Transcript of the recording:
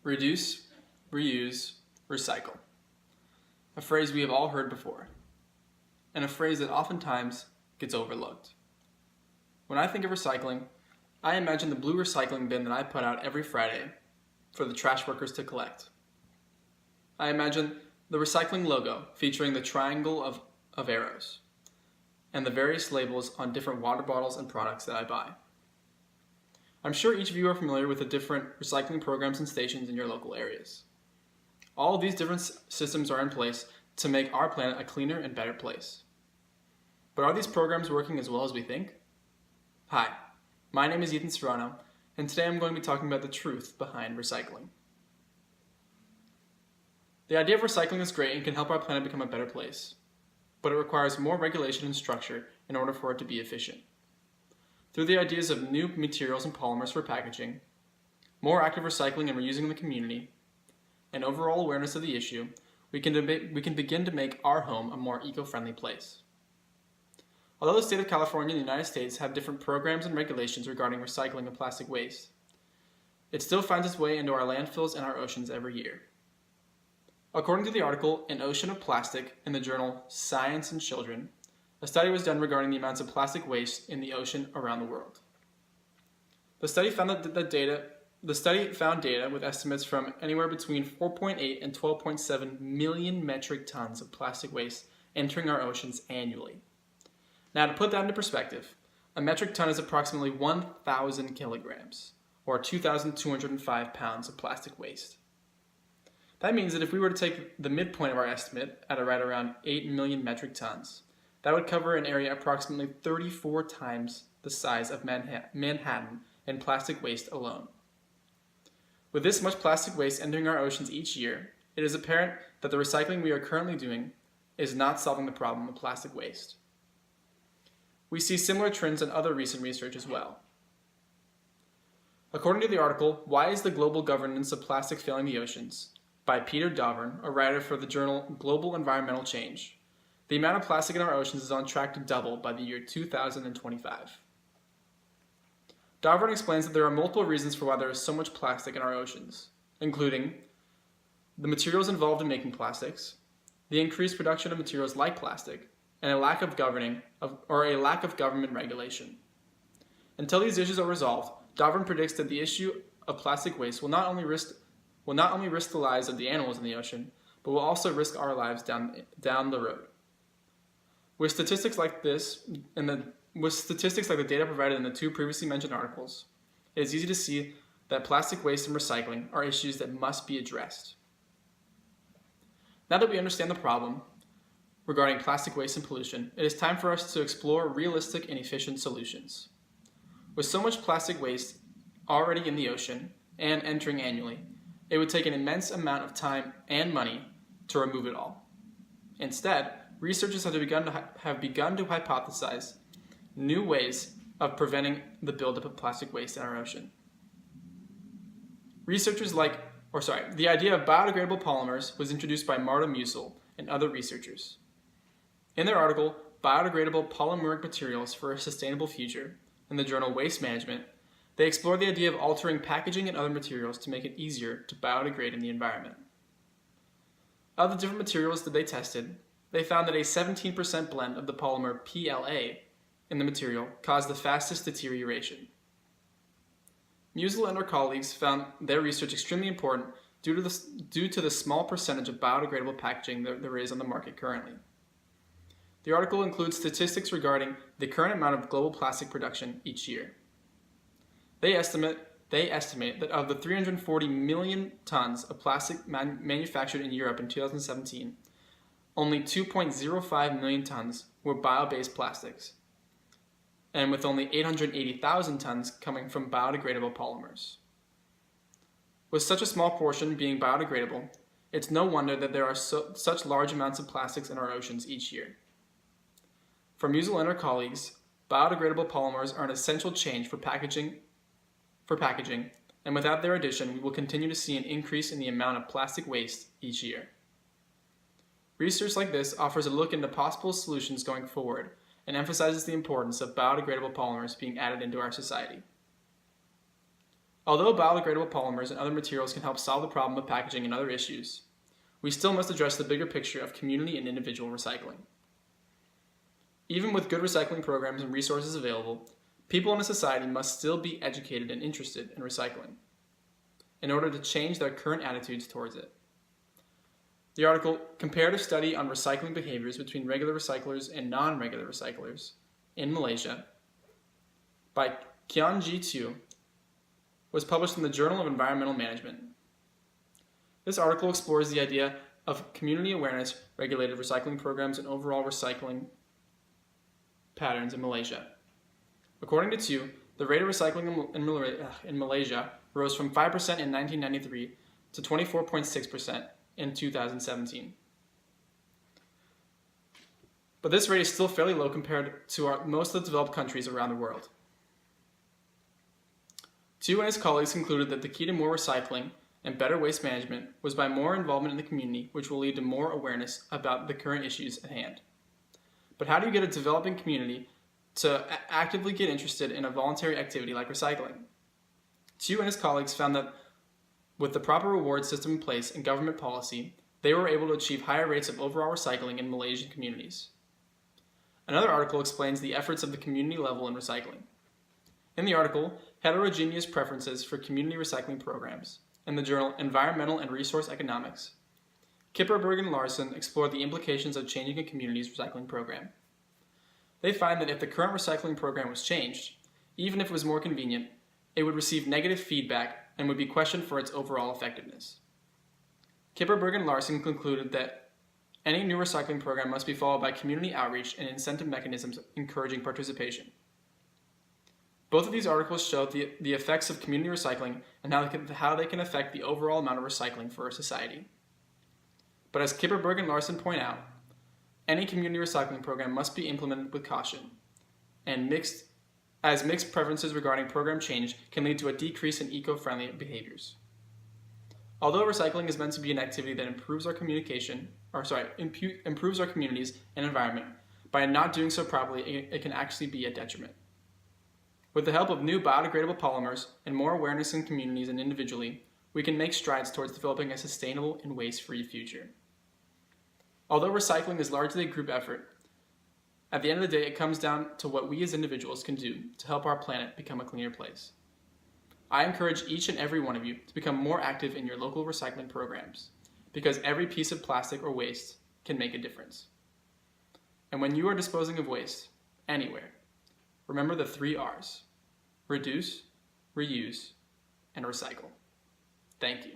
Reduce, reuse, recycle. A phrase we have all heard before, and a phrase that oftentimes gets overlooked. When I think of recycling, I imagine the blue recycling bin that I put out every Friday for the trash workers to collect. I imagine the recycling logo featuring the triangle of arrows and the various labels on different water bottles and products that I buy. I'm sure each of you are familiar with the different recycling programs and stations in your local areas. All of these different systems are in place to make our planet a cleaner and better place. But are these programs working as well as we think? Hi, my name is Ethan Serrano, and today I'm going to be talking about the truth behind recycling. The idea of recycling is great and can help our planet become a better place, but it requires more regulation and structure in order for it to be efficient. Through the ideas of new materials and polymers for packaging, more active recycling and reusing in the community, and overall awareness of the issue, we can begin to make our home a more eco-friendly place. Although the state of California and the United States have different programs and regulations regarding recycling of plastic waste, it still finds its way into our landfills and our oceans every year. According to the article An Ocean of Plastic in the journal Science and Children, a study was done regarding the amounts of plastic waste in the ocean around the world. The study found data with estimates from anywhere between 4.8 and 12.7 million metric tons of plastic waste entering our oceans annually. Now, to put that into perspective, a metric ton is approximately 1,000 kilograms, or 2,205 pounds of plastic waste. That means that if we were to take the midpoint of our estimate at right around 8 million metric tons, that would cover an area approximately 34 times the size of Manhattan in plastic waste alone. With this much plastic waste entering our oceans each year, it is apparent that the recycling we are currently doing is not solving the problem of plastic waste. We see similar trends in other recent research as well. According to the article, Why is the Global Governance of Plastic Failing the Oceans? By Peter Dovern, a writer for the journal Global Environmental Change, the amount of plastic in our oceans is on track to double by the year 2025. Dovern explains that there are multiple reasons for why there is so much plastic in our oceans, including the materials involved in making plastics, the increased production of materials like plastic, and a lack of government regulation. Until these issues are resolved, Dovern predicts that the issue of plastic waste will not only risk the lives of the animals in the ocean, but will also risk our lives down the road. With statistics like the data provided in the two previously mentioned articles, it is easy to see that plastic waste and recycling are issues that must be addressed. Now that we understand the problem regarding plastic waste and pollution, it is time for us to explore realistic and efficient solutions. With so much plastic waste already in the ocean and entering annually, it would take an immense amount of time and money to remove it all. Instead, researchers have begun to hypothesize new ways of preventing the buildup of plastic waste in our ocean. The idea of biodegradable polymers was introduced by Marta Musil and other researchers. In their article, Biodegradable Polymeric Materials for a Sustainable Future, in the journal Waste Management, they explore the idea of altering packaging and other materials to make it easier to biodegrade in the environment. Of the different materials that they tested, they found that a 17% blend of the polymer PLA in the material caused the fastest deterioration. Musil and her colleagues found their research extremely important due to the small percentage of biodegradable packaging that there is on the market currently. The article includes statistics regarding the current amount of global plastic production each year. They estimate that of the 340 million tons of plastic manufactured in Europe in 2017, only 2.05 million tons were bio-based plastics, and with only 880,000 tons coming from biodegradable polymers. With such a small portion being biodegradable, it's no wonder that there are such large amounts of plastics in our oceans each year. For Musil and her colleagues, biodegradable polymers are an essential change for packaging, and without their addition, we will continue to see an increase in the amount of plastic waste each year. Research like this offers a look into possible solutions going forward and emphasizes the importance of biodegradable polymers being added into our society. Although biodegradable polymers and other materials can help solve the problem of packaging and other issues, we still must address the bigger picture of community and individual recycling. Even with good recycling programs and resources available, people in a society must still be educated and interested in recycling in order to change their current attitudes towards it. The article, Comparative Study on Recycling Behaviors Between Regular Recyclers and Non-Regular Recyclers in Malaysia, by Kian Ji Tu, was published in the Journal of Environmental Management. This article explores the idea of community awareness, regulated recycling programs, and overall recycling patterns in Malaysia. According to Tu, the rate of recycling in Malaysia rose from 5% in 1993 to 24.6% in 2017. But this rate is still fairly low compared to most of the developed countries around the world. Tu and his colleagues concluded that the key to more recycling and better waste management was by more involvement in the community, which will lead to more awareness about the current issues at hand. But how do you get a developing community to actively get interested in a voluntary activity like recycling? Tu and his colleagues found that with the proper reward system in place and government policy, they were able to achieve higher rates of overall recycling in Malaysian communities. Another article explains the efforts of the community level in recycling. In the article, Heterogeneous Preferences for Community Recycling Programs, in the journal Environmental and Resource Economics, Kipperberg and Larson explored the implications of changing a community's recycling program. They find that if the current recycling program was changed, even if it was more convenient, it would receive negative feedback and would be questioned for its overall effectiveness. Kipperberg and Larson concluded that any new recycling program must be followed by community outreach and incentive mechanisms encouraging participation. Both of these articles show the effects of community recycling and how they can affect the overall amount of recycling for a society. But as Kipperberg and Larson point out, any community recycling program must be implemented with caution, and mixed preferences regarding program change can lead to a decrease in eco-friendly behaviors. Although recycling is meant to be an activity that improves our communities and environment, by not doing so properly, it can actually be a detriment. With the help of new biodegradable polymers and more awareness in communities and individually, we can make strides towards developing a sustainable and waste-free future. Although recycling is largely a group effort, at the end of the day it comes down to what we as individuals can do to help our planet become a cleaner place. I encourage each and every one of you to become more active in your local recycling programs, because every piece of plastic or waste can make a difference. And when you are disposing of waste, anywhere, remember the 3 R's: reduce, reuse, and recycle. Thank you.